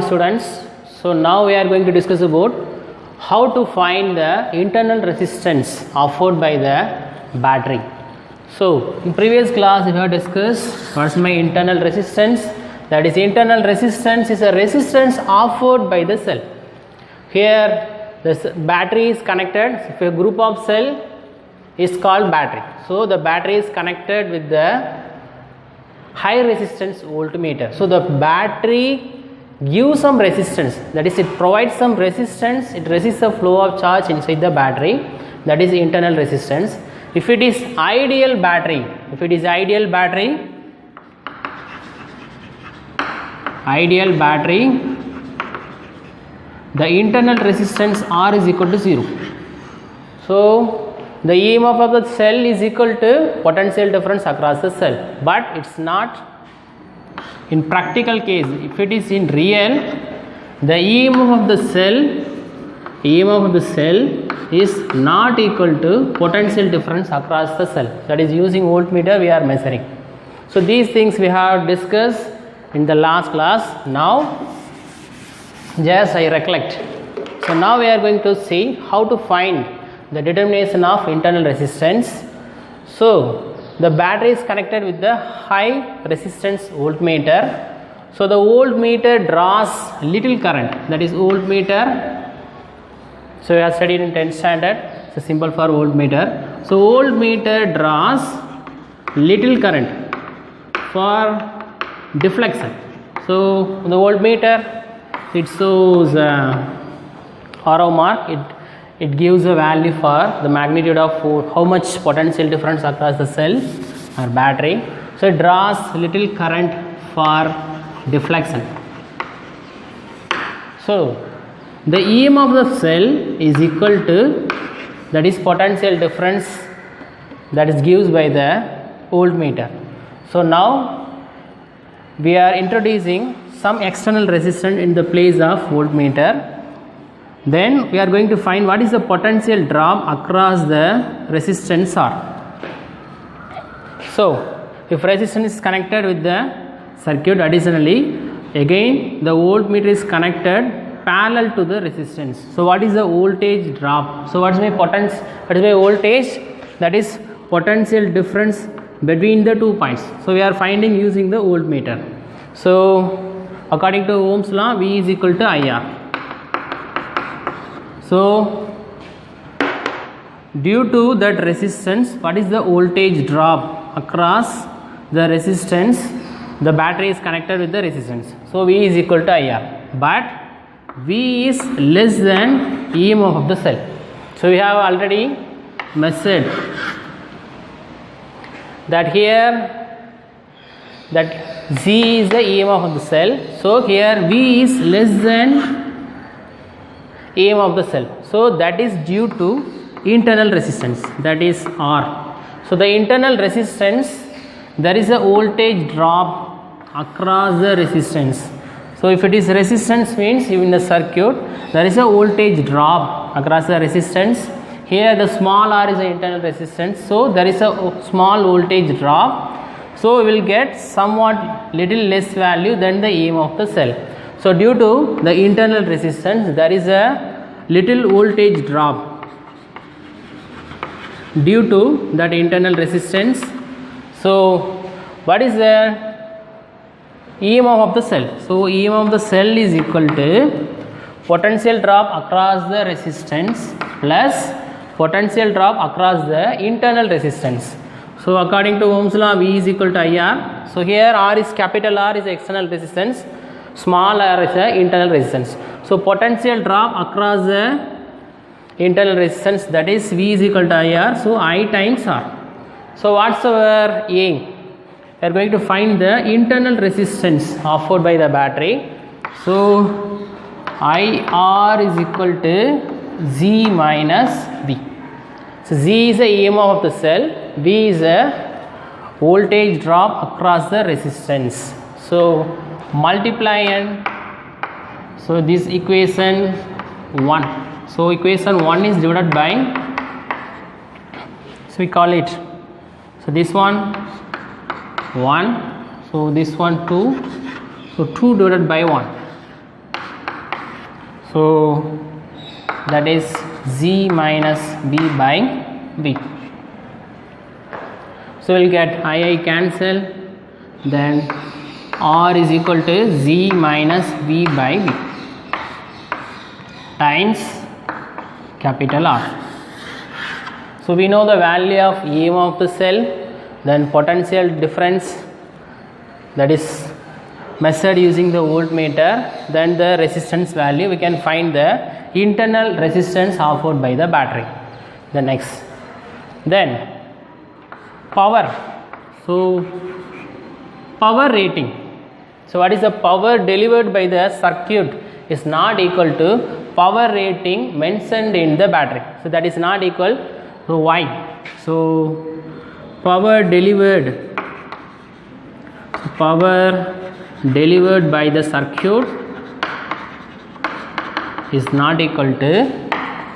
students. So now we are going to discuss about how to find the internal resistance offered by the battery. So in previous class we have discussed what's my internal resistance. That is, internal resistance is a resistance offered by the cell. Here the battery is connected. If a group of cell is called battery. So the battery is connected with the high resistance voltmeter. So the battery gives some resistance, that is, it provides some resistance, it resists the flow of charge inside the battery, that is internal resistance. If it is ideal battery, the internal resistance R is equal to 0. So the EMF of the cell is equal to potential difference across the cell, but it's not in practical case. If it is in real, the EMF of the cell is not equal to potential difference across the cell. That is, using voltmeter we are measuring. So these things we have discussed in the last class. Now just I recollect. So now we are going to see how to find the determination of internal resistance. So the battery is connected with the high resistance voltmeter. So the voltmeter draws little current, that is voltmeter. So we have studied in 10th standard, it's a symbol for voltmeter. So voltmeter draws little current for deflection. So the voltmeter, it shows arrow mark, it gives a value for the magnitude of how much potential difference across the cell or battery. So it draws little current for deflection. So the EMF of the cell is equal to, that is, potential difference that is given by the voltmeter. So now we are introducing some external resistance in the place of voltmeter. Then we are going to find what is the potential drop across the resistance R. So if resistance is connected with the circuit, additionally again the voltmeter is connected parallel to the resistance. So what is the voltage drop? So what is my potential? What is my voltage? That is potential difference between the 2 points. So we are finding using the voltmeter. So according to Ohm's law, V is equal to IR. So due to that resistance, what is the voltage drop across the resistance? The battery is connected with the resistance. So V is equal to IR, but V is less than EMF of the cell. So we have already measured that here, that Z is the EMF of the cell. So here V is less than EMF of the cell. So that is due to internal resistance, that is R. So the internal resistance, there is a voltage drop across the resistance. So if it is resistance, means in the circuit there is a voltage drop across the resistance. Here the small r is the internal resistance, so there is a small voltage drop. So we will get somewhat little less value than the EMF of the cell. So due to the internal resistance, there is a little voltage drop due to that internal resistance. So what is the EMF of the cell? So EMF of the cell is equal to potential drop across the resistance plus potential drop across the internal resistance. So according to Ohm's law, V is equal to IR. So here R is, capital R is external resistance, small r is the internal resistance. So potential drop across the internal resistance, that is V is equal to IR. So I times R. So what's our aim? We are going to find the internal resistance offered by the battery. So IR is equal to Z minus V. So Z is the EMF of the cell, V is a voltage drop across the resistance. So multiply and so this equation 1. So equation 1 is divided by, so we call it, so this one 1, so this one 2, so 2 divided by 1. So that is Z minus V by V. So we'll get I cancel, then R is equal to Z minus V by V times capital R. So we know the value of EMF of the cell, then potential difference, that is measured using the voltmeter, then the resistance value. We can find the internal resistance offered by the battery. The next, then power. So power rating. So what is the power delivered by the circuit is not equal to power rating mentioned in the battery. So that is not equal to Y. So power delivered by the circuit is not equal to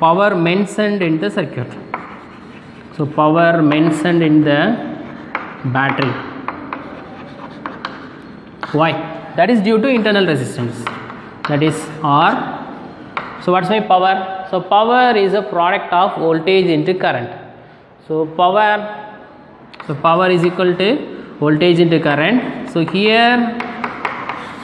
power mentioned in the circuit. So power mentioned in the battery. Why? That is due to internal resistance, that is R. So what's my power? So power is a product of voltage into current. So power is equal to voltage into current. So here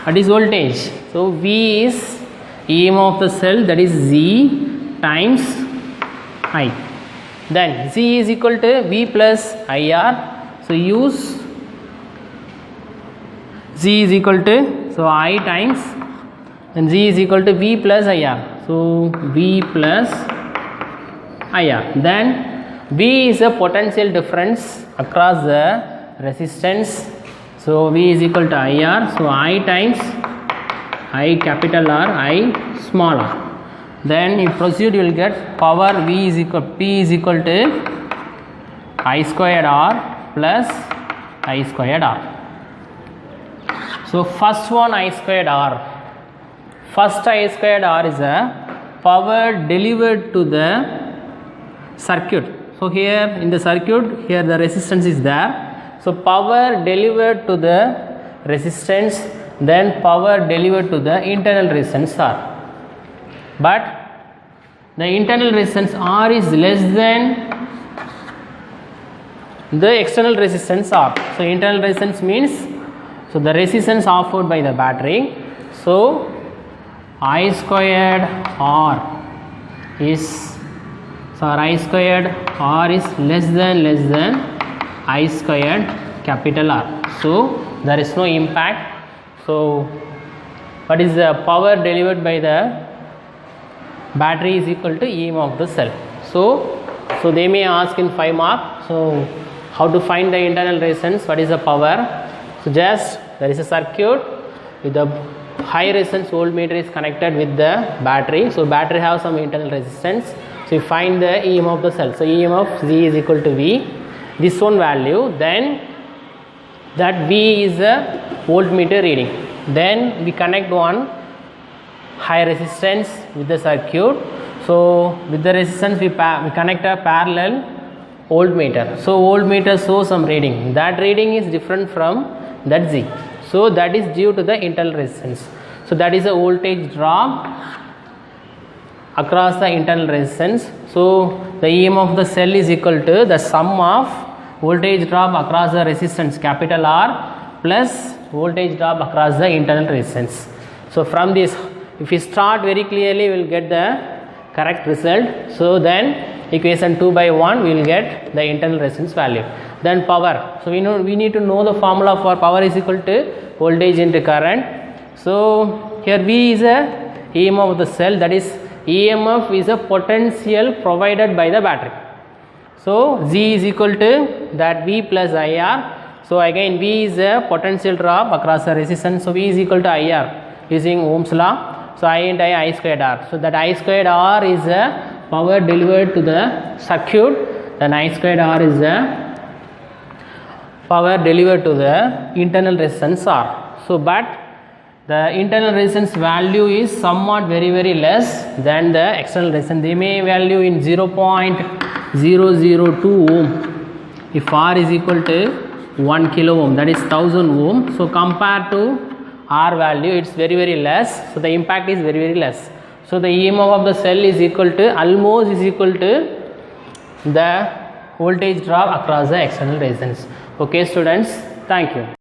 what is voltage? So V is EMF of the cell, that is Z times I. Then Z is equal to V plus IR. So use Z is equal to, so I times, and Z is equal to V plus IR. So V plus IR. Then V is a potential difference across the resistance. So V is equal to IR. So I times I capital R, I small r. Then you proceed, you will get power P is equal to I squared R plus I squared R. So first one I squared R. First I squared R is a power delivered to the circuit. So here in the circuit, here the resistance is there. So power delivered to the resistance, then power delivered to the internal resistance R. But the internal resistance R is less than the external resistance R. So internal resistance means, so the resistance offered by the battery. So I squared R is, so I squared R is less than I squared capital R. So there is no impact. So what is the power delivered by the battery is equal to EMF of the cell. So they may ask in 5 mark, so how to find the internal resistance, what is the power? So just there is a circuit with the high resistance voltmeter is connected with the battery. So battery has some internal resistance. So you find the EMF of the cell. So EMF Z is equal to V, this one value, then that V is a voltmeter reading. Then we connect one high resistance with the circuit. So with the resistance we connect a parallel voltmeter. So voltmeter shows some reading. That reading is different from that Z. So that is due to the internal resistance. So that is a voltage drop across the internal resistance. So the EMF of the cell is equal to the sum of voltage drop across the resistance capital R plus voltage drop across the internal resistance. So from this, if we start very clearly, we will get the correct result. So then equation 2 by 1 we will get the internal resistance value. Then power. So we need to know the formula for power is equal to voltage into current. So here V is a EMF of the cell, that is EMF is a potential provided by the battery. So Z is equal to that V plus IR. So again V is a potential drop across the resistance. So V is equal to IR using Ohm's law. So I and I squared R. So that I squared R is a power delivered to the circuit. Then I squared R is a power delivered to the internal resistance R. So but the internal resistance value is somewhat very less than the external resistance. They may value in 0.002 ohm if R is equal to 1 kilo ohm, that is 1000 ohm. So compared to R value, it's very less. So the impact is very less. So the EMF of the cell is equal to almost is equal to the voltage drop across the external resistance. Okay students, thank you.